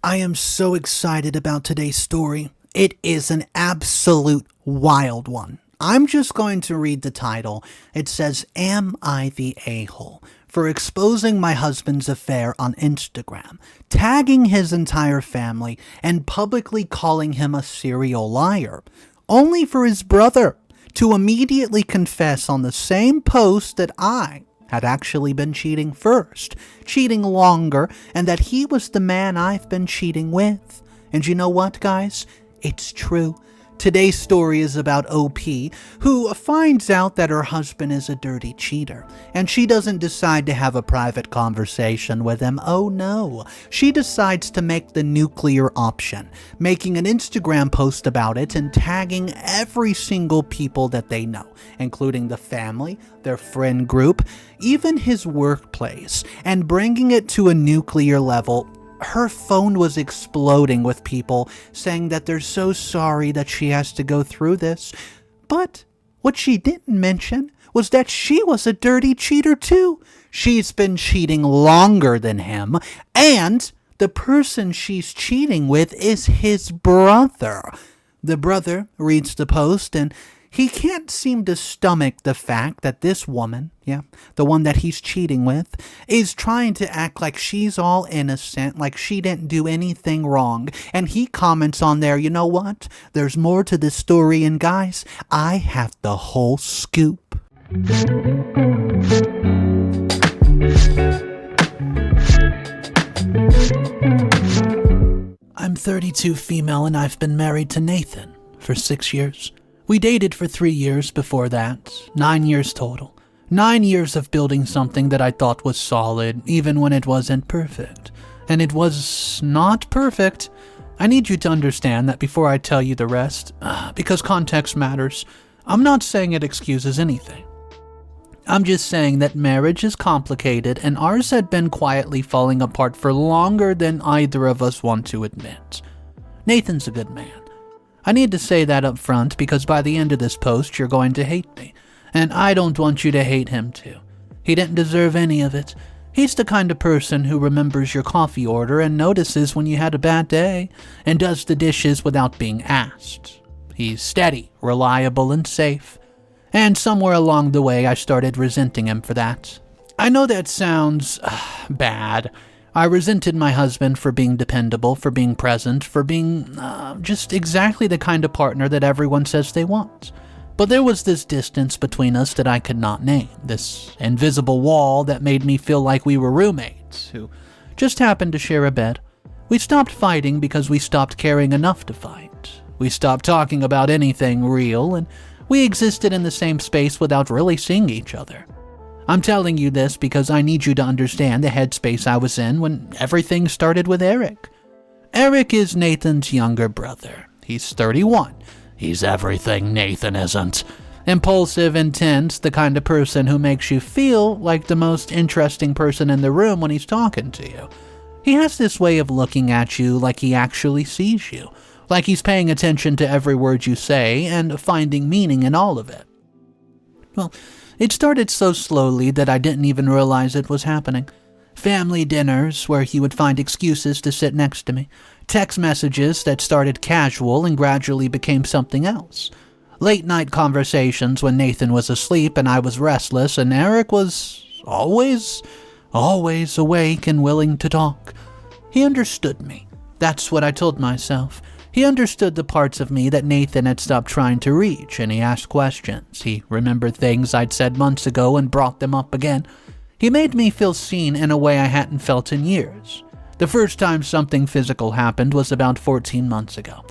I am so excited about today's story. It is an absolute wild one. I'm just going to read the title. It says, "Am I the a-hole for exposing my husband's affair on Instagram, tagging his entire family, and publicly calling him a serial liar, only for his brother to immediately confess on the same post that I had actually been cheating first, cheating longer, and that he was the man I've been cheating with. And you know what, guys? It's true. Today's story is about OP, who finds out that her husband is a dirty cheater, and she doesn't decide to have a private conversation with him. Oh no, she decides to make the nuclear option, making an Instagram post about it and tagging every single people that they know, including the family, their friend group, even his workplace, and bringing it to a nuclear level. Her phone was exploding with people saying that they're so sorry that she has to go through this. But what she didn't mention was that she was a dirty cheater too. She's been cheating longer than him, and the person she's cheating with is his brother. The brother reads the post, and he can't seem to stomach the fact that this woman, the one that he's cheating with, is trying to act like she's all innocent, like she didn't do anything wrong. And he comments on there, you know what? There's more to this story, and guys, I have the whole scoop. I'm 32 female, and I've been married to Nathan for 6 years. We dated for 3 years before that, 9 years total. 9 years of building something that I thought was solid, even when it wasn't perfect. And it was not perfect. I need you to understand that before I tell you the rest, because context matters, I'm not saying it excuses anything. I'm just saying that marriage is complicated, and ours had been quietly falling apart for longer than either of us want to admit. Nathan's a good man. I need to say that up front because by the end of this post, you're going to hate me. And I don't want you to hate him too. He didn't deserve any of it. He's the kind of person who remembers your coffee order and notices when you had a bad day and does the dishes without being asked. He's steady, reliable, and safe. And somewhere along the way, I started resenting him for that. I know that sounds bad. I resented my husband for being dependable, for being present, for being just exactly the kind of partner that everyone says they want. But there was this distance between us that I could not name, this invisible wall that made me feel like we were roommates who just happened to share a bed. We stopped fighting because we stopped caring enough to fight. We stopped talking about anything real, and we existed in the same space without really seeing each other. I'm telling you this because I need you to understand the headspace I was in when everything started with Eric. Eric is Nathan's younger brother. He's 31. He's everything Nathan isn't. Impulsive, intense, the kind of person who makes you feel like the most interesting person in the room when he's talking to you. He has this way of looking at you like he actually sees you, like he's paying attention to every word you say and finding meaning in all of it. Well, it started so slowly that I didn't even realize it was happening. Family dinners where he would find excuses to sit next to me. Text messages that started casual and gradually became something else. Late night conversations when Nathan was asleep and I was restless, and Eric was always awake and willing to talk. He understood me. That's what I told myself. He understood the parts of me that Nathan had stopped trying to reach, and he asked questions. He remembered things I'd said months ago and brought them up again. He made me feel seen in a way I hadn't felt in years. The first time something physical happened was about 14 months ago.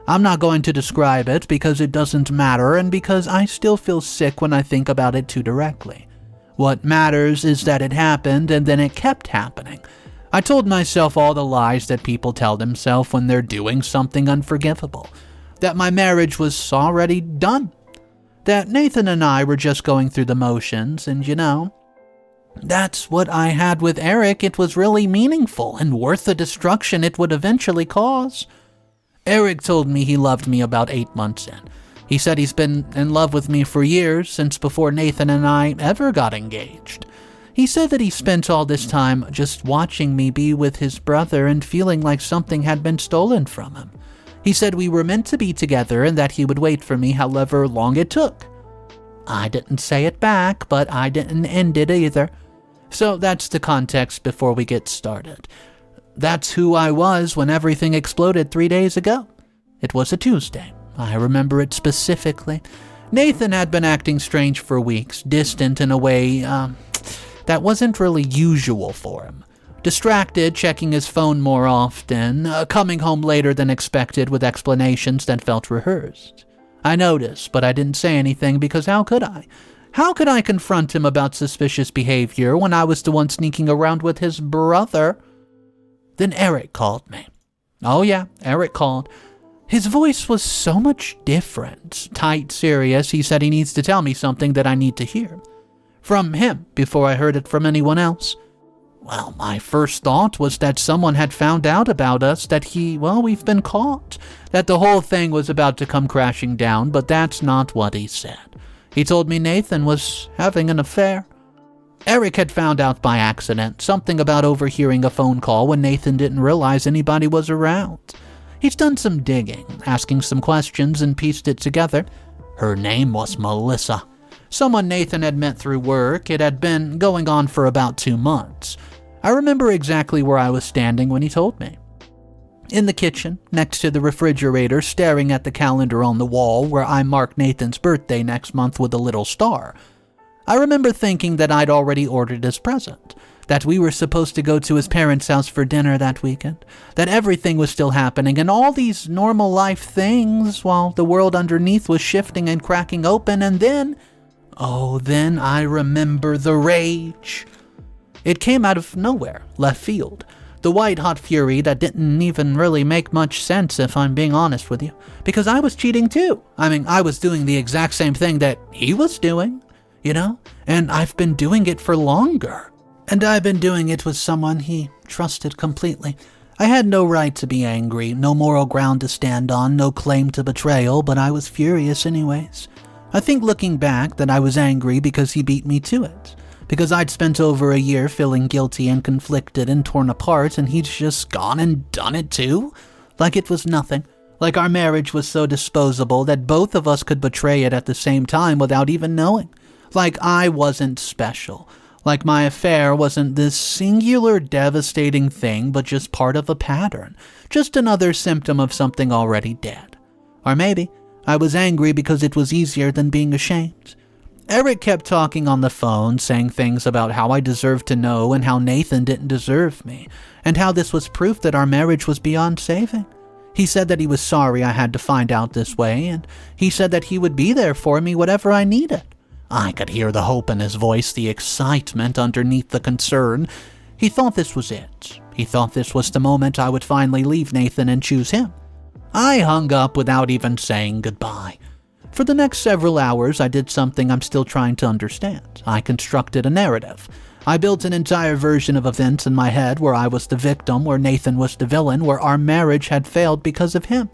I'm not going to describe it because it doesn't matter and because I still feel sick when I think about it too directly. What matters is that it happened and then it kept happening. I told myself all the lies that people tell themselves when they're doing something unforgivable. That my marriage was already done. That Nathan and I were just going through the motions, and that's what I had with Eric. It was really meaningful and worth the destruction it would eventually cause. Eric told me he loved me about 8 months in. He said he's been in love with me for years, since before Nathan and I ever got engaged. He said that he spent all this time just watching me be with his brother and feeling like something had been stolen from him. He said we were meant to be together and that he would wait for me however long it took. I didn't say it back, but I didn't end it either. So that's the context before we get started. That's who I was when everything exploded 3 days ago. It was a Tuesday. I remember it specifically. Nathan had been acting strange for weeks, distant in a way that wasn't really usual for him. Distracted, checking his phone more often, coming home later than expected with explanations that felt rehearsed. I noticed, but I didn't say anything because how could I? How could I confront him about suspicious behavior when I was the one sneaking around with his brother? Then Eric called me. Oh yeah, Eric called. His voice was so much different. Tight, serious. He said he needs to tell me something that I need to hear. From him, before I heard it from anyone else. Well, my first thought was that someone had found out about us, that we've been caught. That the whole thing was about to come crashing down, but that's not what he said. He told me Nathan was having an affair. Eric had found out by accident, something about overhearing a phone call when Nathan didn't realize anybody was around. He's done some digging, asking some questions, and pieced it together. Her name was Melissa. Someone Nathan had met through work. It had been going on for about 2 months. I remember exactly where I was standing when he told me. In the kitchen, next to the refrigerator, staring at the calendar on the wall where I marked Nathan's birthday next month with a little star. I remember thinking that I'd already ordered his present, that we were supposed to go to his parents' house for dinner that weekend, that everything was still happening and all these normal life things while the world underneath was shifting and cracking open, and then I remember the rage. It came out of nowhere, left field. The white-hot fury that didn't even really make much sense, if I'm being honest with you. Because I was cheating too. I was doing the exact same thing that he was doing, And I've been doing it for longer. And I've been doing it with someone he trusted completely. I had no right to be angry, no moral ground to stand on, no claim to betrayal, but I was furious anyways. I think looking back that I was angry because he beat me to it. Because I'd spent over a year feeling guilty and conflicted and torn apart, and he'd just gone and done it too? Like it was nothing. Like our marriage was so disposable that both of us could betray it at the same time without even knowing. Like I wasn't special. Like my affair wasn't this singular devastating thing, but just part of a pattern. Just another symptom of something already dead. Or maybe I was angry because it was easier than being ashamed. Eric kept talking on the phone, saying things about how I deserved to know and how Nathan didn't deserve me, and how this was proof that our marriage was beyond saving. He said that he was sorry I had to find out this way, and he said that he would be there for me whatever I needed. I could hear the hope in his voice, the excitement underneath the concern. He thought this was it. He thought this was the moment I would finally leave Nathan and choose him. I hung up without even saying goodbye. For the next several hours, I did something I'm still trying to understand. I constructed a narrative. I built an entire version of events in my head where I was the victim, where Nathan was the villain, where our marriage had failed because of him.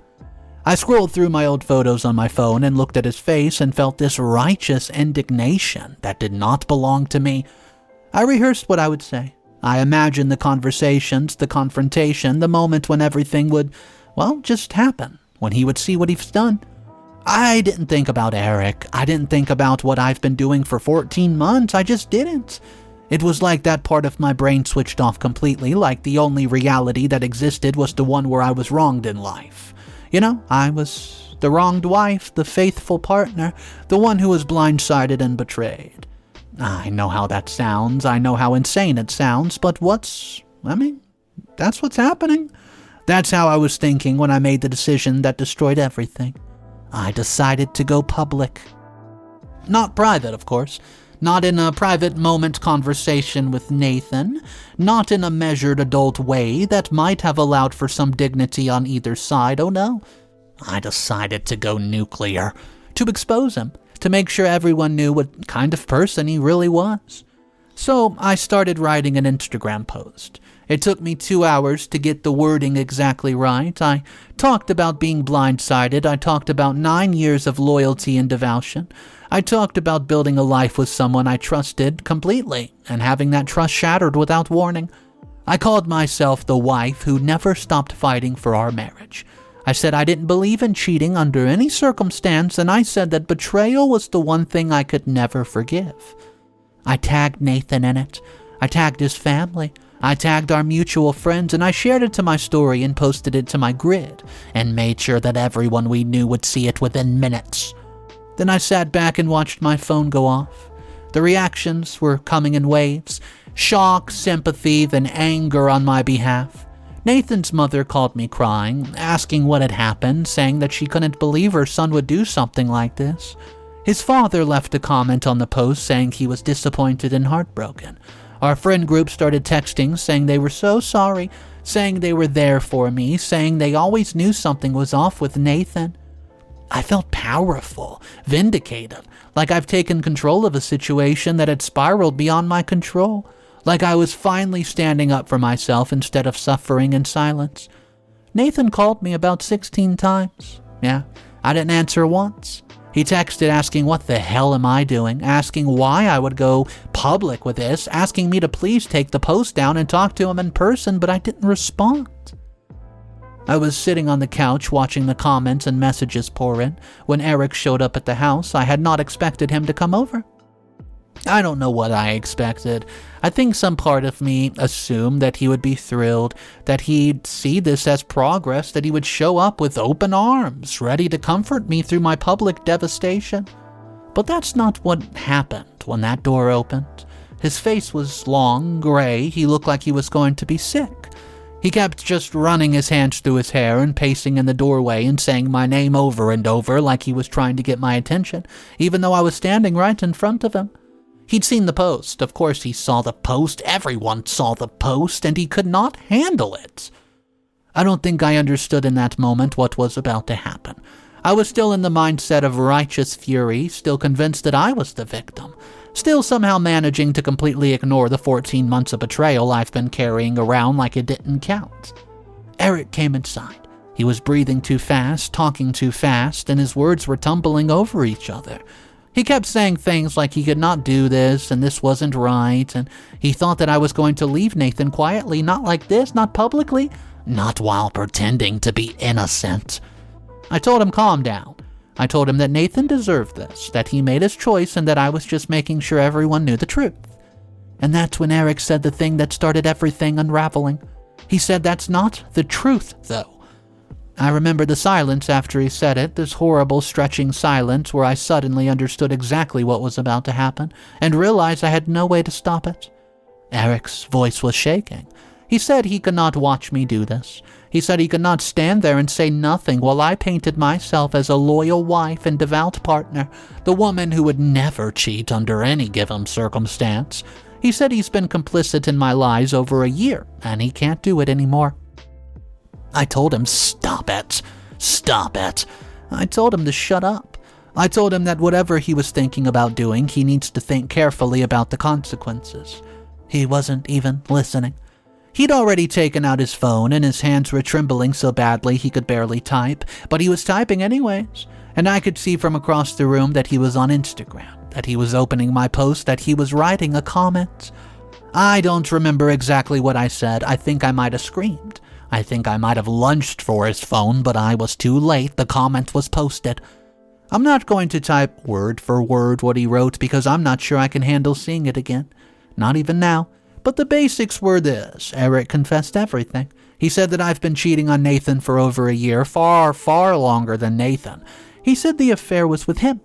I scrolled through my old photos on my phone and looked at his face and felt this righteous indignation that did not belong to me. I rehearsed what I would say. I imagined the conversations, the confrontation, the moment when everything would, just happen, when he would see what he's done. I didn't think about Eric. I didn't think about what I've been doing for 14 months. I just didn't. It was like that part of my brain switched off completely, like the only reality that existed was the one where I was wronged in life. I was the wronged wife, the faithful partner, the one who was blindsided and betrayed. I know how that sounds. I know how insane it sounds, but that's what's happening. That's how I was thinking when I made the decision that destroyed everything. I decided to go public. Not private, of course. Not in a private moment conversation with Nathan. Not in a measured adult way that might have allowed for some dignity on either side. Oh no. I decided to go nuclear. To expose him. To make sure everyone knew what kind of person he really was. So I started writing an Instagram post. It took me 2 hours to get the wording exactly right. I talked about being blindsided. I talked about 9 years of loyalty and devotion. I talked about building a life with someone I trusted completely and having that trust shattered without warning. I called myself the wife who never stopped fighting for our marriage. I said I didn't believe in cheating under any circumstance, and I said that betrayal was the one thing I could never forgive. I tagged Nathan in it. I tagged his family. I tagged our mutual friends, and I shared it to my story and posted it to my grid and made sure that everyone we knew would see it within minutes. Then I sat back and watched my phone go off. The reactions were coming in waves. Shock, sympathy, then anger on my behalf. Nathan's mother called me crying, asking what had happened, saying that she couldn't believe her son would do something like this. His father left a comment on the post saying he was disappointed and heartbroken. Our friend group started texting saying they were so sorry, saying they were there for me, saying they always knew something was off with Nathan. I felt powerful, vindicated, like I've taken control of a situation that had spiraled beyond my control, like I was finally standing up for myself instead of suffering in silence. Nathan called me about 16 times. Yeah, I didn't answer once. He texted asking what the hell am I doing, asking why I would go public with this, asking me to please take the post down and talk to him in person, but I didn't respond. I was sitting on the couch watching the comments and messages pour in when Eric showed up at the house. I had not expected him to come over. I don't know what I expected. I think some part of me assumed that he would be thrilled, that he'd see this as progress, that he would show up with open arms, ready to comfort me through my public devastation. But that's not what happened when that door opened. His face was long, gray. He looked like he was going to be sick. He kept just running his hands through his hair and pacing in the doorway and saying my name over and over like he was trying to get my attention, even though I was standing right in front of him. He'd seen the post. Of course he saw the post. Everyone saw the post, and he could not handle it. I don't think I understood in that moment what was about to happen. I was still in the mindset of righteous fury, still convinced that I was the victim, still somehow managing to completely ignore the 14 months of betrayal I've been carrying around like it didn't count. Eric came inside. He was breathing too fast, talking too fast, and his words were tumbling over each other. He kept saying things like he could not do this, and this wasn't right, and he thought that I was going to leave Nathan quietly, not like this, not publicly, not while pretending to be innocent. I told him calm down. I told him that Nathan deserved this, that he made his choice, and that I was just making sure everyone knew the truth. And that's when Eric said the thing that started everything unraveling. He said that's not the truth, though. I remember the silence after he said it, this horrible stretching silence where I suddenly understood exactly what was about to happen and realized I had no way to stop it. Eric's voice was shaking. He said he could not watch me do this. He said he could not stand there and say nothing while I painted myself as a loyal wife and devout partner, the woman who would never cheat under any given circumstance. He said he's been complicit in my lies over a year, and he can't do it anymore. I told him, stop it. Stop it. I told him to shut up. I told him that whatever he was thinking about doing, he needs to think carefully about the consequences. He wasn't even listening. He'd already taken out his phone, and his hands were trembling so badly he could barely type, but he was typing anyways, and I could see from across the room that he was on Instagram, that he was opening my post, that he was writing a comment. I don't remember exactly what I said. I think I might have screamed. I think I might have lunged for his phone, but I was too late. The comment was posted. I'm not going to type word for word what he wrote because I'm not sure I can handle seeing it again. Not even now. But the basics were this. Eric confessed everything. He said that I've been cheating on Nathan for over a year, far, far longer than Nathan. He said the affair was with him.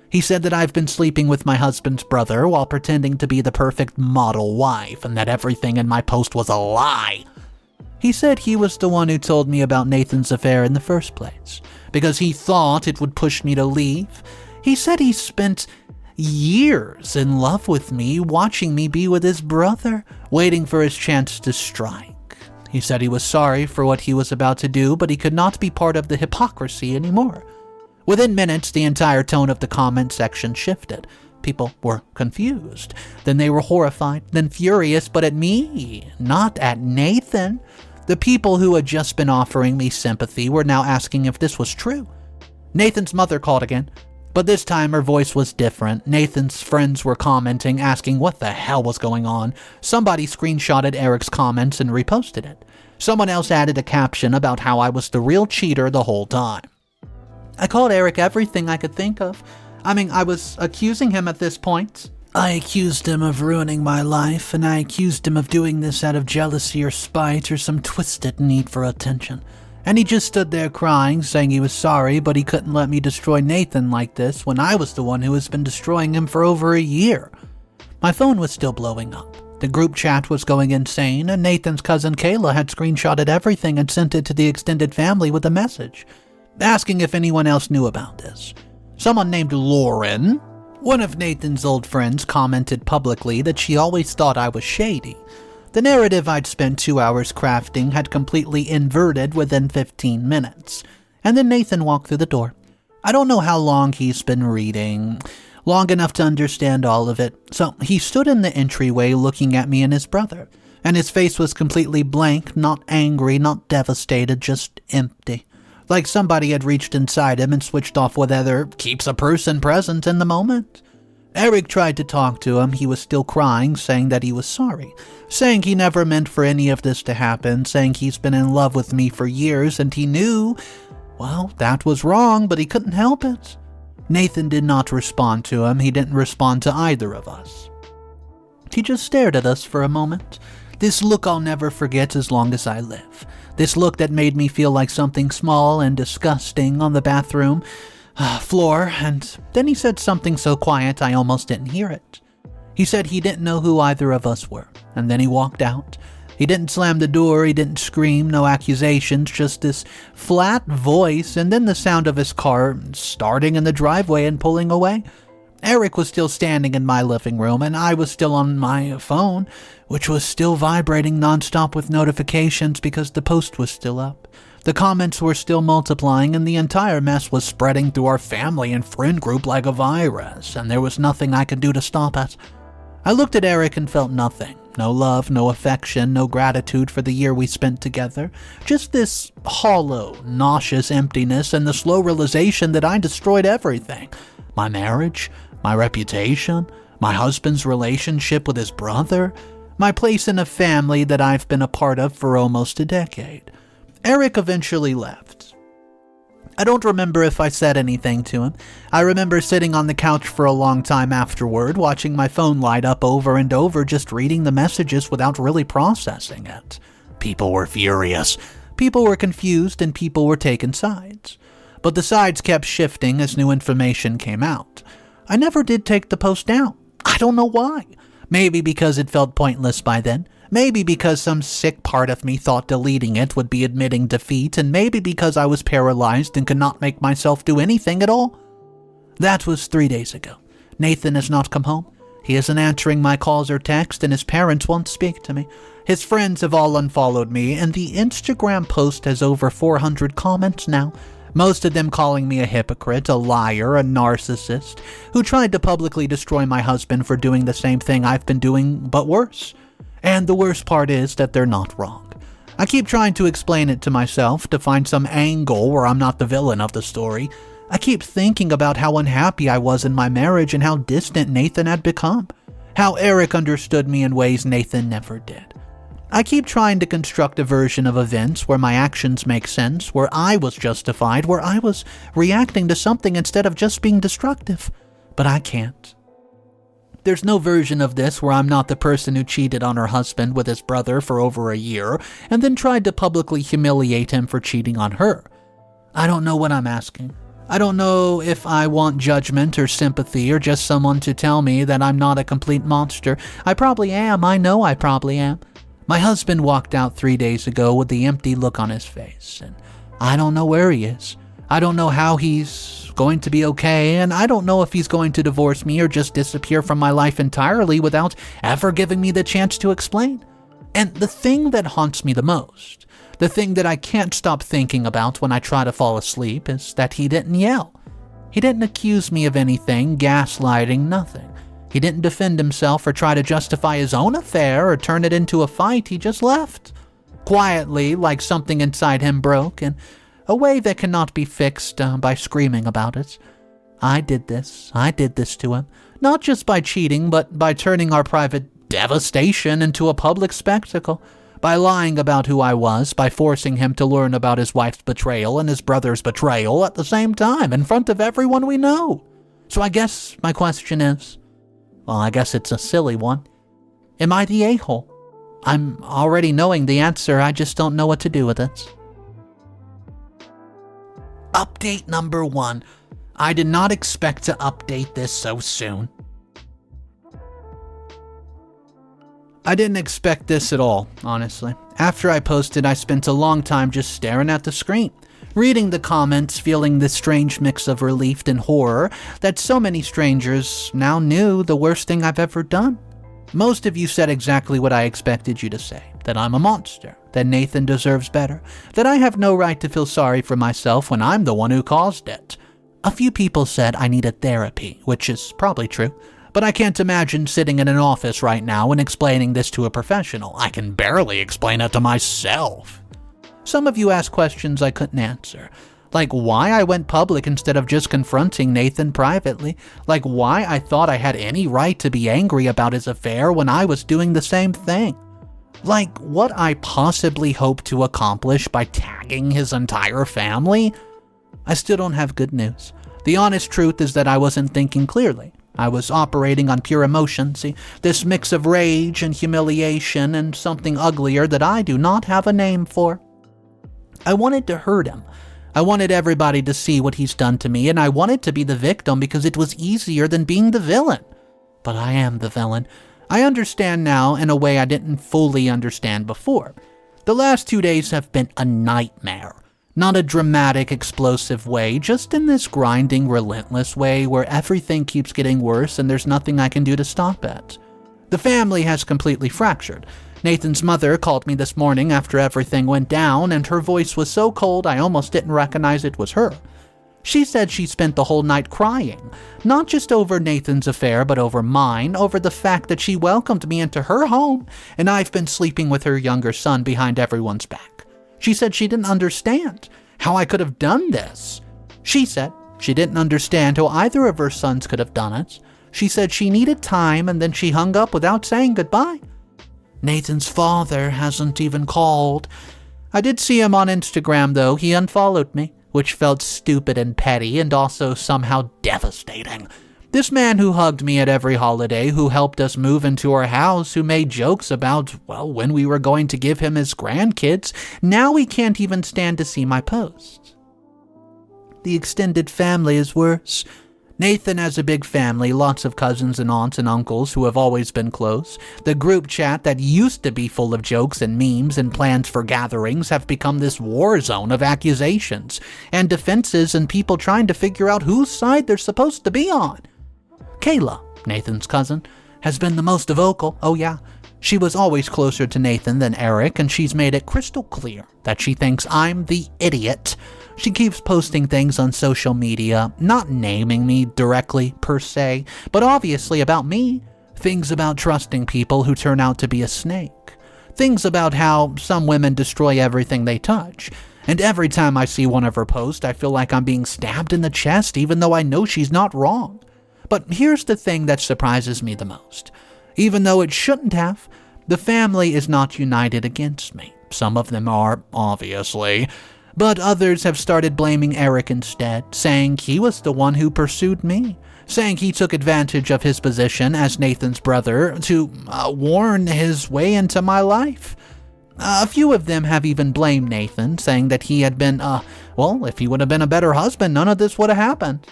He said that I've been sleeping with my husband's brother while pretending to be the perfect model wife and that everything in my post was a lie. He said he was the one who told me about Nathan's affair in the first place, because he thought it would push me to leave. He said he spent years in love with me, watching me be with his brother, waiting for his chance to strike. He said he was sorry for what he was about to do, but he could not be part of the hypocrisy anymore. Within minutes, the entire tone of the comment section shifted. People were confused. Then they were horrified, then furious, but at me, not at Nathan. The people who had just been offering me sympathy were now asking if this was true. Nathan's mother called again. But this time her voice was different. Nathan's friends were commenting, asking what the hell was going on. Somebody screenshotted Eric's comments and reposted it. Someone else added a caption about how I was the real cheater the whole time. I called Eric everything I could think of. I was accusing him at this point. I accused him of ruining my life, and I accused him of doing this out of jealousy or spite or some twisted need for attention. And he just stood there crying, saying he was sorry, but he couldn't let me destroy Nathan like this when I was the one who has been destroying him for over a year. My phone was still blowing up. The group chat was going insane, and Nathan's cousin Kayla had screenshotted everything and sent it to the extended family with a message, asking if anyone else knew about this. Someone named Lauren, one of Nathan's old friends, commented publicly that she always thought I was shady. The narrative I'd spent 2 hours crafting had completely inverted within 15 minutes, and then Nathan walked through the door. I don't know how long he's been reading, long enough to understand all of it, so he stood in the entryway looking at me and his brother, and his face was completely blank, not angry, not devastated, just empty. Like somebody had reached inside him and switched off whatever keeps a person present in the moment. Eric tried to talk to him. He was still crying, saying that he was sorry, saying he never meant for any of this to happen, saying he's been in love with me for years and he knew, well, that was wrong, but he couldn't help it. Nathan did not respond to him. He didn't respond to either of us. He just stared at us for a moment. This look I'll never forget as long as I live. This look that made me feel like something small and disgusting on the bathroom floor, and then he said something so quiet I almost didn't hear it. He said he didn't know who either of us were, and then he walked out. He didn't slam the door, he didn't scream, no accusations, just this flat voice, and then the sound of his car starting in the driveway and pulling away. Eric was still standing in my living room, and I was still on my phone, which was still vibrating nonstop with notifications because the post was still up. The comments were still multiplying, and the entire mess was spreading through our family and friend group like a virus, and there was nothing I could do to stop it. I looked at Eric and felt nothing. No love, no affection, no gratitude for the year we spent together. Just this hollow, nauseous emptiness and the slow realization that I destroyed everything. My marriage, my reputation, my husband's relationship with his brother, my place in a family that I've been a part of for almost a decade. Eric eventually left. I don't remember if I said anything to him. I remember sitting on the couch for a long time afterward, watching my phone light up over and over, just reading the messages without really processing it. People were furious. People were confused, and people were taking sides. But the sides kept shifting as new information came out. I never did take the post down. I don't know why. Maybe because it felt pointless by then. Maybe because some sick part of me thought deleting it would be admitting defeat, and maybe because I was paralyzed and could not make myself do anything at all. That was 3 days ago. Nathan has not come home. He isn't answering my calls or texts, and his parents won't speak to me. His friends have all unfollowed me, and the Instagram post has over 400 comments now. Most of them calling me a hypocrite, a liar, a narcissist, who tried to publicly destroy my husband for doing the same thing I've been doing, but worse. And the worst part is that they're not wrong. I keep trying to explain it to myself, to find some angle where I'm not the villain of the story. I keep thinking about how unhappy I was in my marriage and how distant Nathan had become. How Eric understood me in ways Nathan never did. I keep trying to construct a version of events where my actions make sense, where I was justified, where I was reacting to something instead of just being destructive. But I can't. There's no version of this where I'm not the person who cheated on her husband with his brother for over a year and then tried to publicly humiliate him for cheating on her. I don't know what I'm asking. I don't know if I want judgment or sympathy or just someone to tell me that I'm not a complete monster. I probably am. I know I probably am. My husband walked out 3 days ago with the empty look on his face, and I don't know where he is. I don't know how he's going to be okay, and I don't know if he's going to divorce me or just disappear from my life entirely without ever giving me the chance to explain. And the thing that haunts me the most, the thing that I can't stop thinking about when I try to fall asleep, is that he didn't yell. He didn't accuse me of anything, gaslighting, nothing. He didn't defend himself or try to justify his own affair or turn it into a fight. He just left. Quietly, like something inside him broke, in a way that cannot be fixed by screaming about it. I did this to him. Not just by cheating, but by turning our private devastation into a public spectacle. By lying about who I was, by forcing him to learn about his wife's betrayal and his brother's betrayal at the same time, in front of everyone we know. So I guess my question is, well, I guess it's a silly one. Am I the a-hole? I'm already knowing the answer, I just don't know what to do with it. Update number 1. I did not expect to update this so soon. I didn't expect this at all, honestly. After I posted, I spent a long time just staring at the screen, reading the comments, feeling this strange mix of relief and horror that so many strangers now knew the worst thing I've ever done. Most of you said exactly what I expected you to say, that I'm a monster, that Nathan deserves better, that I have no right to feel sorry for myself when I'm the one who caused it. A few people said I needed therapy, which is probably true, but I can't imagine sitting in an office right now and explaining this to a professional. I can barely explain it to myself. Some of you asked questions I couldn't answer. Like why I went public instead of just confronting Nathan privately. Like why I thought I had any right to be angry about his affair when I was doing the same thing. Like what I possibly hoped to accomplish by tagging his entire family. I still don't have good news. The honest truth is that I wasn't thinking clearly. I was operating on pure emotion, see, this mix of rage and humiliation and something uglier that I do not have a name for. I wanted to hurt him. I wanted everybody to see what he's done to me, and I wanted to be the victim because it was easier than being the villain. But I am the villain. I understand now in a way I didn't fully understand before. The last 2 days have been a nightmare. Not a dramatic, explosive way, just in this grinding, relentless way where everything keeps getting worse and there's nothing I can do to stop it. The family has completely fractured. Nathan's mother called me this morning after everything went down, and her voice was so cold I almost didn't recognize it was her. She said she spent the whole night crying, not just over Nathan's affair, but over mine, over the fact that she welcomed me into her home, and I've been sleeping with her younger son behind everyone's back. She said she didn't understand how I could have done this. She said she didn't understand how either of her sons could have done it. She said she needed time, and then she hung up without saying goodbye. Nathan's father hasn't even called. I did see him on Instagram, though. He unfollowed me, which felt stupid and petty and also somehow devastating. This man who hugged me at every holiday, who helped us move into our house, who made jokes about, well, when we were going to give him his grandkids, now he can't even stand to see my posts. The extended family is worse. Nathan has a big family, lots of cousins and aunts and uncles who have always been close. The group chat that used to be full of jokes and memes and plans for gatherings have become this war zone of accusations and defenses and people trying to figure out whose side they're supposed to be on. Kayla, Nathan's cousin, has been the most vocal. Oh yeah, she was always closer to Nathan than Eric, and she's made it crystal clear that she thinks I'm the idiot. She keeps posting things on social media, not naming me directly per se, but obviously about me. Things about trusting people who turn out to be a snake. Things about how some women destroy everything they touch. And every time I see one of her posts, I feel like I'm being stabbed in the chest, even though I know she's not wrong. But here's the thing that surprises me the most. Even though it shouldn't have, the family is not united against me. Some of them are, obviously. But others have started blaming Eric instead, saying he was the one who pursued me. Saying he took advantage of his position as Nathan's brother to warn his way into my life. A few of them have even blamed Nathan, saying that he had been, if he would have been a better husband, none of this would have happened.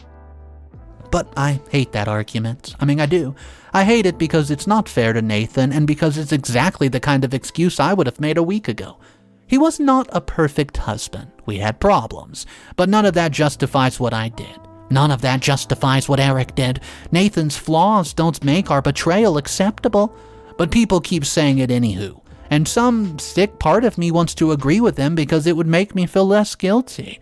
But I hate that argument. I do. I hate it because it's not fair to Nathan and because it's exactly the kind of excuse I would have made a week ago. He was not a perfect husband. We had problems. But none of that justifies what I did. None of that justifies what Eric did. Nathan's flaws don't make our betrayal acceptable. But people keep saying it anywho. And some sick part of me wants to agree with them because it would make me feel less guilty.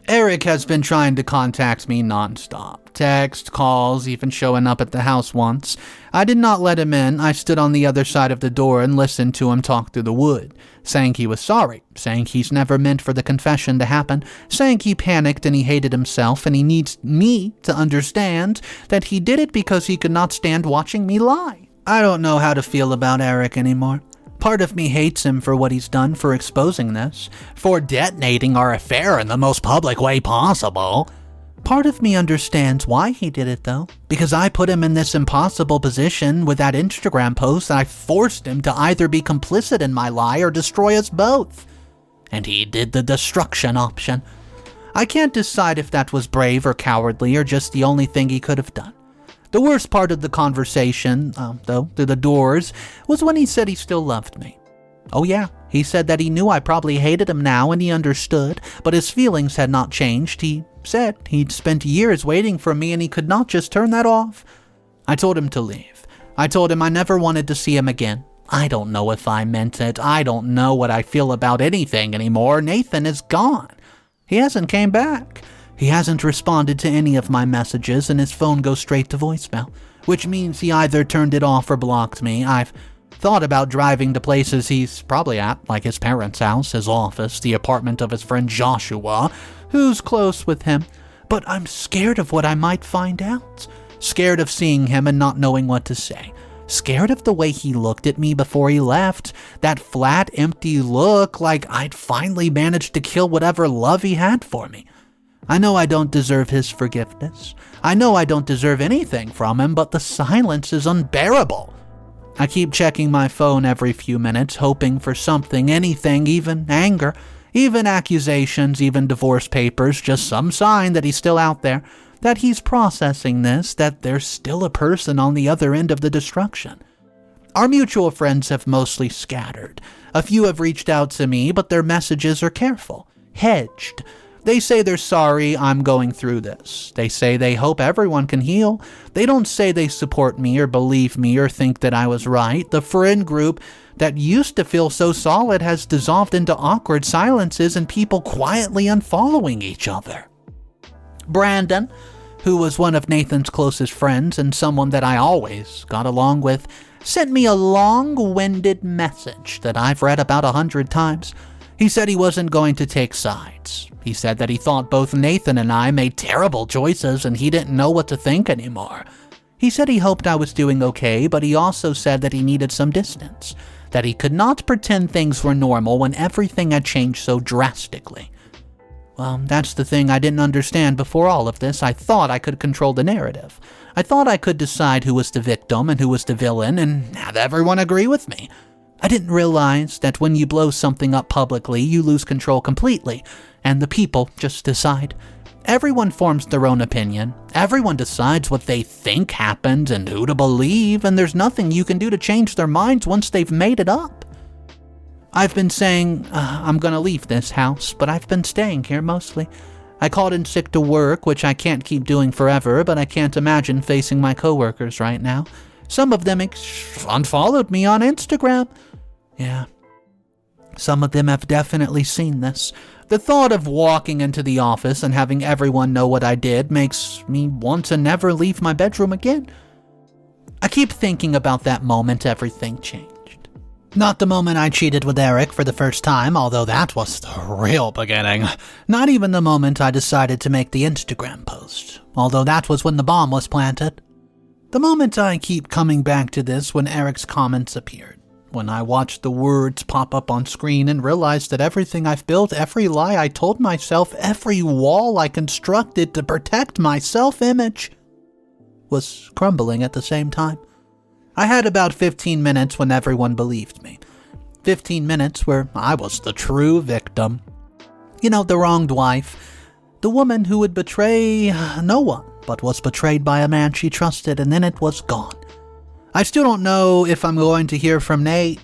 Eric has been trying to contact me nonstop, text, calls, even showing up at the house once. I did not let him in. I stood on the other side of the door and listened to him talk through the wood, saying he was sorry, saying he's never meant for the confession to happen, saying he panicked and he hated himself and he needs me to understand that he did it because he could not stand watching me lie. I don't know how to feel about Eric anymore. Part of me hates him for what he's done, for exposing this, for detonating our affair in the most public way possible. Part of me understands why he did it, though, because I put him in this impossible position with that Instagram post and I forced him to either be complicit in my lie or destroy us both. And he did the destruction option. I can't decide if that was brave or cowardly or just the only thing he could have done. The worst part of the conversation, though, through the doors, was when he said he still loved me. Oh yeah, he said that he knew I probably hated him now and he understood, but his feelings had not changed. He said he'd spent years waiting for me and he could not just turn that off. I told him to leave. I told him I never wanted to see him again. I don't know if I meant it. I don't know what I feel about anything anymore. Nathan is gone. He hasn't came back. He hasn't responded to any of my messages and his phone goes straight to voicemail, which means he either turned it off or blocked me. I've thought about driving to places he's probably at, like his parents' house, his office, the apartment of his friend Joshua, who's close with him, but I'm scared of what I might find out. Scared of seeing him and not knowing what to say. Scared of the way he looked at me before he left, that flat, empty look like I'd finally managed to kill whatever love he had for me. I know I don't deserve his forgiveness. I know I don't deserve anything from him, but the silence is unbearable. I keep checking my phone every few minutes, hoping for something, anything, even anger, even accusations, even divorce papers, just some sign that he's still out there, that he's processing this, that there's still a person on the other end of the destruction. Our mutual friends have mostly scattered. A few have reached out to me, but their messages are careful, hedged. They say they're sorry I'm going through this. They say they hope everyone can heal. They don't say they support me or believe me or think that I was right. The friend group that used to feel so solid has dissolved into awkward silences and people quietly unfollowing each other. Brandon, who was one of Nathan's closest friends and someone that I always got along with, sent me a long-winded message that I've read about 100 times. He said he wasn't going to take sides. He said that he thought both Nathan and I made terrible choices and he didn't know what to think anymore. He said he hoped I was doing okay, but he also said that he needed some distance, that he could not pretend things were normal when everything had changed so drastically. Well, that's the thing I didn't understand before all of this. I thought I could control the narrative. I thought I could decide who was the victim and who was the villain and have everyone agree with me. I didn't realize that when you blow something up publicly, you lose control completely, and the people just decide. Everyone forms their own opinion. Everyone decides what they think happened and who to believe, and there's nothing you can do to change their minds once they've made it up. I've been saying I'm gonna leave this house, but I've been staying here mostly. I called in sick to work, which I can't keep doing forever, but I can't imagine facing my coworkers right now. Some of them unfollowed me on Instagram. Yeah, some of them have definitely seen this. The thought of walking into the office and having everyone know what I did makes me want to never leave my bedroom again. I keep thinking about that moment everything changed. Not the moment I cheated with Eric for the first time, although that was the real beginning. Not even the moment I decided to make the Instagram post, although that was when the bomb was planted. The moment I keep coming back to this when Eric's comments appeared. When I watched the words pop up on screen and realized that everything I've built, every lie I told myself, every wall I constructed to protect my self-image, was crumbling at the same time. I had about 15 minutes when everyone believed me. 15 minutes where I was the true victim. You know, the wronged wife. The woman who would betray no one, but was betrayed by a man she trusted, and then it was gone. I still don't know if I'm going to hear from Nate.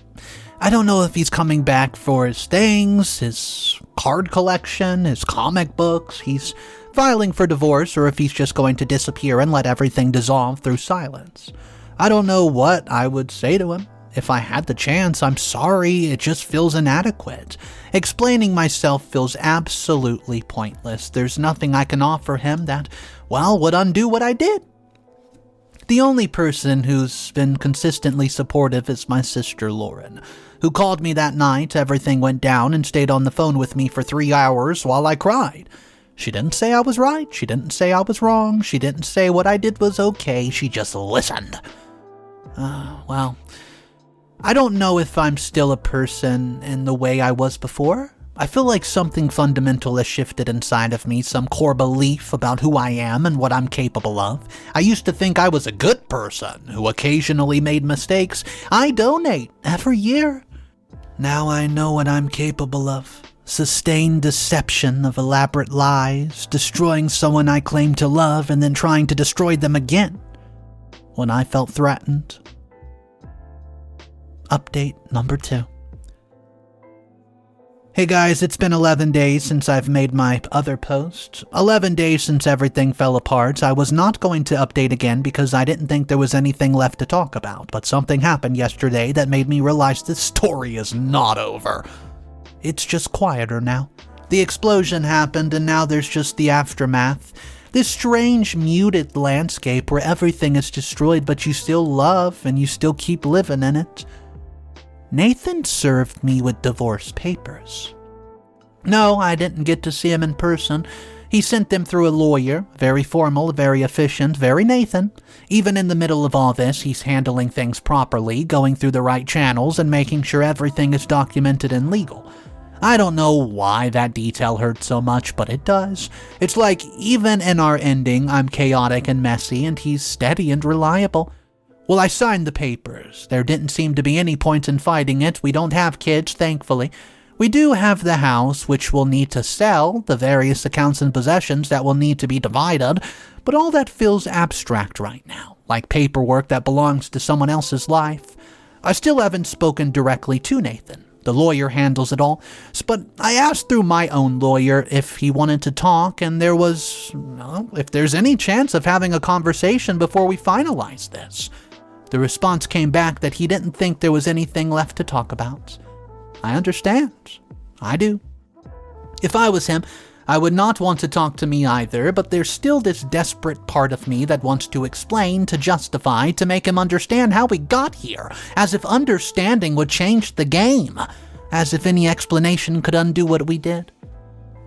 I don't know if he's coming back for his things, his card collection, his comic books, he's filing for divorce, or if he's just going to disappear and let everything dissolve through silence. I don't know what I would say to him. If I had the chance, I'm sorry, it just feels inadequate. Explaining myself feels absolutely pointless. There's nothing I can offer him that, well, would undo what I did. The only person who's been consistently supportive is my sister Lauren, who called me that night everything went down and stayed on the phone with me for 3 hours while I cried. She didn't say I was right, she didn't say I was wrong, she didn't say what I did was okay, she just listened. Well, I don't know if I'm still a person in the way I was before. I feel like something fundamental has shifted inside of me, some core belief about who I am and what I'm capable of. I used to think I was a good person who occasionally made mistakes. I donate every year. Now I know what I'm capable of. Sustained deception of elaborate lies, destroying someone I claim to love and then trying to destroy them again when I felt threatened. Update number 2. Hey guys, it's been 11 days since I've made my other post. 11 days since everything fell apart. I was not going to update again because I didn't think there was anything left to talk about, but something happened yesterday that made me realize this story is not over. It's just quieter now. The explosion happened and now there's just the aftermath. This strange, muted landscape where everything is destroyed but you still love and you still keep living in it. Nathan served me with divorce papers. No, I didn't get to see him in person. He sent them through a lawyer, very formal, very efficient, very Nathan. Even in the middle of all this, he's handling things properly, going through the right channels and making sure everything is documented and legal. I don't know why that detail hurts so much, but it does. It's like, even in our ending, I'm chaotic and messy, and he's steady and reliable. Well, I signed the papers. There didn't seem to be any point in fighting it. We don't have kids, thankfully. We do have the house, which we'll need to sell, the various accounts and possessions that will need to be divided, but all that feels abstract right now, like paperwork that belongs to someone else's life. I still haven't spoken directly to Nathan. The lawyer handles it all, but I asked through my own lawyer if he wanted to talk, and there was, if there's any chance of having a conversation before we finalize this. The response came back that he didn't think there was anything left to talk about. I understand. I do. If I was him, I would not want to talk to me either, but there's still this desperate part of me that wants to explain, to justify, to make him understand how we got here, as if understanding would change the game, as if any explanation could undo what we did.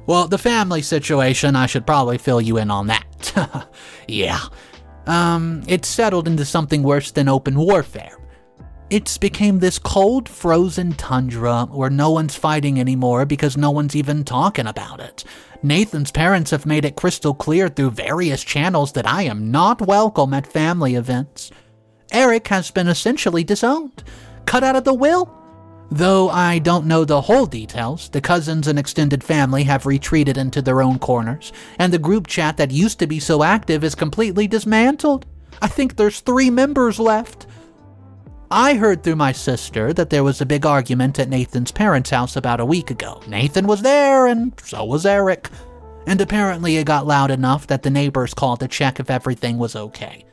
Well, the family situation, I should probably fill you in on that. Yeah. It's settled into something worse than open warfare. It's became this cold, frozen tundra where no one's fighting anymore because no one's even talking about it. Nathan's parents have made it crystal clear through various channels that I am not welcome at family events. Eric has been essentially disowned, cut out of the will. Though I don't know the whole details, the cousins and extended family have retreated into their own corners, and the group chat that used to be so active is completely dismantled. I think there's 3 members left. I heard through my sister that there was a big argument at Nathan's parents' house about a week ago. Nathan was there, and so was Eric. And apparently it got loud enough that the neighbors called to check if everything was okay.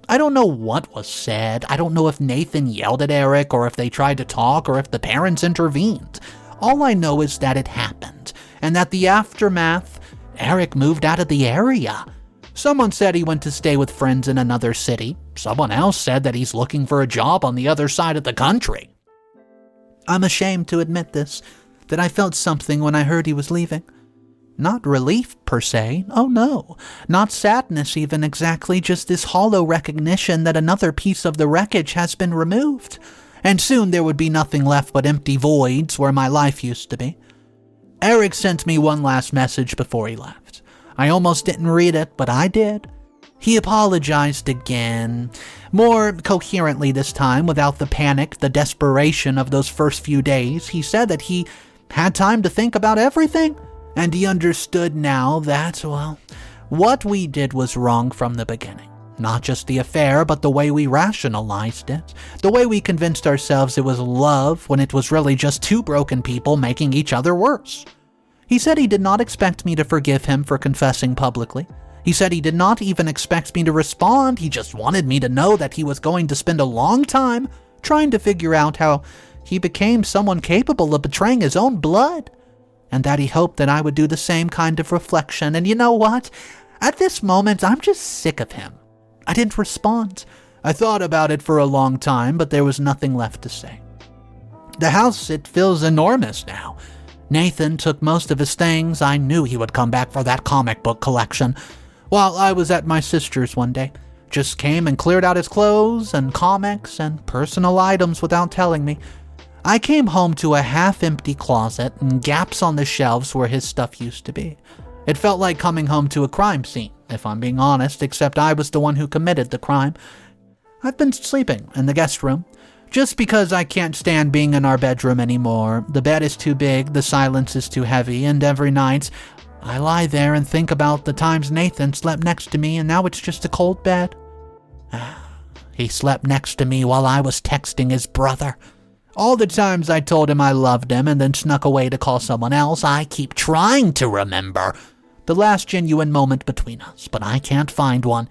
I don't know what was said. I don't know if Nathan yelled at Eric, or if they tried to talk, or if the parents intervened. All I know is that it happened, and that the aftermath, Eric moved out of the area. Someone said he went to stay with friends in another city. Someone else said that he's looking for a job on the other side of the country. I'm ashamed to admit this, that I felt something when I heard he was leaving. Not relief, per se. Oh no. Not sadness even exactly, just this hollow recognition that another piece of the wreckage has been removed. And soon there would be nothing left but empty voids where my life used to be. Eric sent me one last message before he left. I almost didn't read it, but I did. He apologized again, more coherently this time, without the panic, the desperation of those first few days. He said that he had time to think about everything, and he understood now that, well, what we did was wrong from the beginning. Not just the affair, but the way we rationalized it. The way we convinced ourselves it was love when it was really just 2 broken people making each other worse. He said he did not expect me to forgive him for confessing publicly. He said he did not even expect me to respond. He just wanted me to know that he was going to spend a long time trying to figure out how he became someone capable of betraying his own blood, and that he hoped that I would do the same kind of reflection. And you know what? At this moment, I'm just sick of him. I didn't respond. I thought about it for a long time, but there was nothing left to say. The house, it feels enormous now. Nathan took most of his things. I knew he would come back for that comic book collection. While I was at my sister's one day, just came and cleared out his clothes and comics and personal items without telling me. I came home to a half-empty closet and gaps on the shelves where his stuff used to be. It felt like coming home to a crime scene, if I'm being honest, except I was the one who committed the crime. I've been sleeping in the guest room, just because I can't stand being in our bedroom anymore. The bed is too big, the silence is too heavy, and every night I lie there and think about the times Nathan slept next to me, and now it's just a cold bed. He slept next to me while I was texting his brother. All the times I told him I loved him and then snuck away to call someone else, I keep trying to remember the last genuine moment between us, but I can't find one.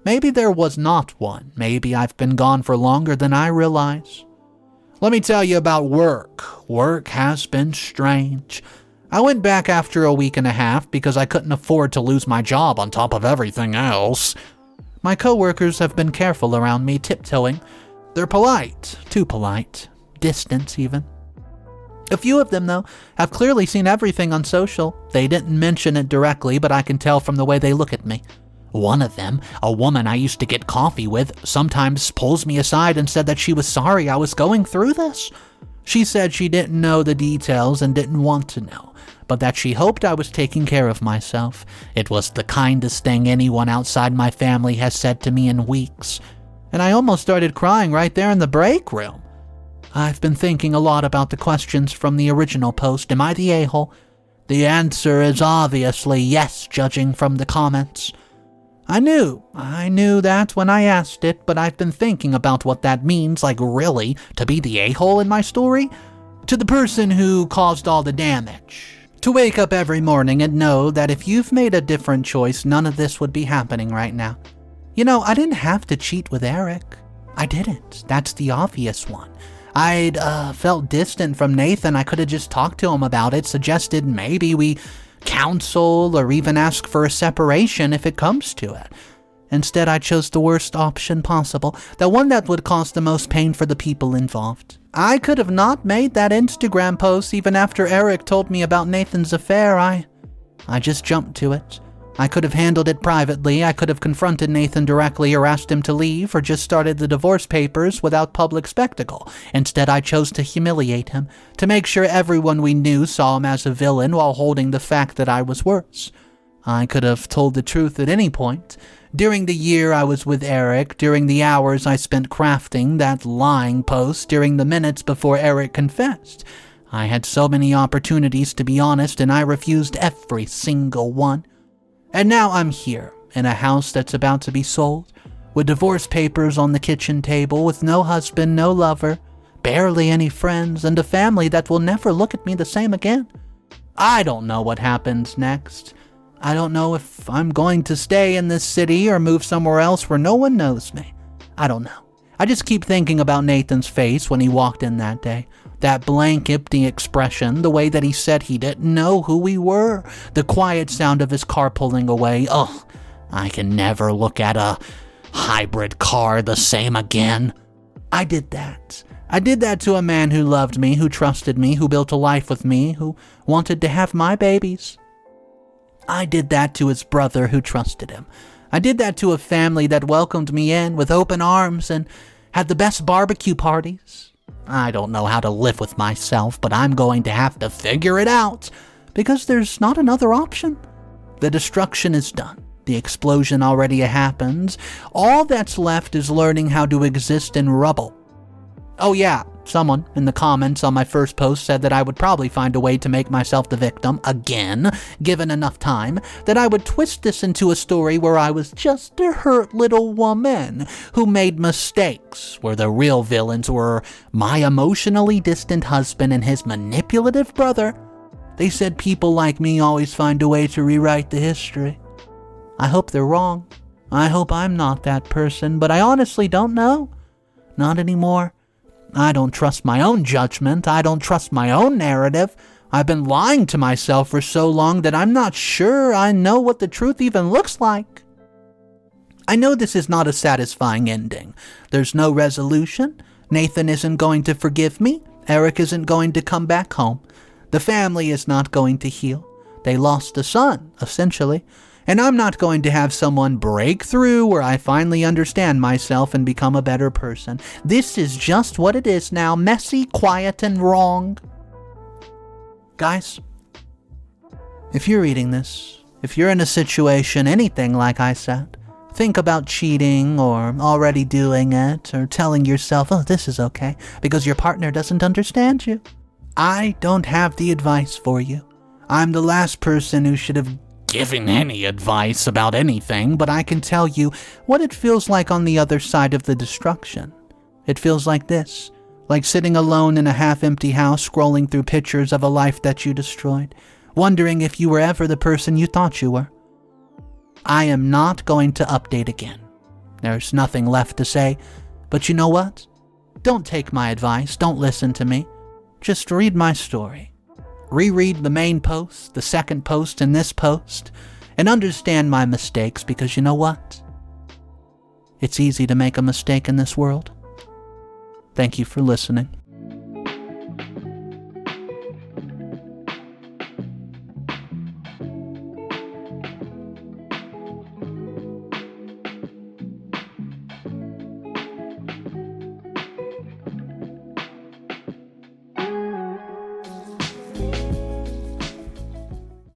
Maybe there was not one. Maybe I've been gone for longer than I realize. Let me tell you about work. Work has been strange. I went back after a week and a half because I couldn't afford to lose my job on top of everything else. My coworkers have been careful around me, tiptoeing. They're polite, too polite. Distant, even. A few of them, though, have clearly seen everything on social. They didn't mention it directly, but I can tell from the way they look at me. One of them, a woman I used to get coffee with, sometimes pulls me aside and said that she was sorry I was going through this. She said she didn't know the details and didn't want to know, but that she hoped I was taking care of myself. It was the kindest thing anyone outside my family has said to me in weeks. And I almost started crying right there in the break room. I've been thinking a lot about the questions from the original post. Am I the a-hole? The answer is obviously yes, judging from the comments. I knew that when I asked it, but I've been thinking about what that means, like really, to be the a-hole in my story? To the person who caused all the damage. To wake up every morning and know that if you've made a different choice, none of this would be happening right now. You know, I didn't have to cheat with Eric. I didn't. That's the obvious one. I'd felt distant from Nathan. I could have just talked to him about it, suggested maybe we counsel or even ask for a separation if it comes to it. Instead, I chose the worst option possible, the one that would cause the most pain for the people involved. I could have not made that Instagram post even after Eric told me about Nathan's affair. I just jumped to it. I could have handled it privately. I could have confronted Nathan directly or asked him to leave or just started the divorce papers without public spectacle. Instead, I chose to humiliate him, to make sure everyone we knew saw him as a villain while holding the fact that I was worse. I could have told the truth at any point. During the year I was with Eric, during the hours I spent crafting that lying post, during the minutes before Eric confessed. I had so many opportunities to be honest, and I refused every single one. And now I'm here, in a house that's about to be sold, with divorce papers on the kitchen table, with no husband, no lover, barely any friends, and a family that will never look at me the same again. I don't know what happens next. I don't know if I'm going to stay in this city or move somewhere else where no one knows me. I don't know. I just keep thinking about Nathan's face when he walked in that day. That blank, empty expression, the way that he said he didn't know who we were, the quiet sound of his car pulling away. Ugh, I can never look at a hybrid car the same again. I did that. I did that to a man who loved me, who trusted me, who built a life with me, who wanted to have my babies. I did that to his brother who trusted him. I did that to a family that welcomed me in with open arms and had the best barbecue parties. I don't know how to live with myself, but I'm going to have to figure it out, because there's not another option. The destruction is done. The explosion already happened. All that's left is learning how to exist in rubble. Oh yeah, someone in the comments on my first post said that I would probably find a way to make myself the victim, again, given enough time, that I would twist this into a story where I was just a hurt little woman who made mistakes, where the real villains were my emotionally distant husband and his manipulative brother. They said people like me always find a way to rewrite the history. I hope they're wrong. I hope I'm not that person, but I honestly don't know. Not anymore. I don't trust my own judgment. I don't trust my own narrative. I've been lying to myself for so long that I'm not sure I know what the truth even looks like. I know this is not a satisfying ending. There's no resolution. Nathan isn't going to forgive me. Eric isn't going to come back home. The family is not going to heal. They lost a son, essentially. And I'm not going to have someone break through where I finally understand myself and become a better person. This is just what it is now, messy, quiet, and wrong. Guys, if you're reading this, if you're in a situation, anything like I said, think about cheating or already doing it or telling yourself, oh, this is okay, because your partner doesn't understand you. I don't have the advice for you. I'm the last person who should have given any advice about anything, but I can tell you what it feels like on the other side of the destruction. It feels like this, like sitting alone in a half-empty house scrolling through pictures of a life that you destroyed, wondering if you were ever the person you thought you were. I am not going to update again. There's nothing left to say, but you know what? Don't take my advice, don't listen to me. Just read my story. Reread the main post, the second post, and this post, and understand my mistakes, because you know what? It's easy to make a mistake in this world. Thank you for listening.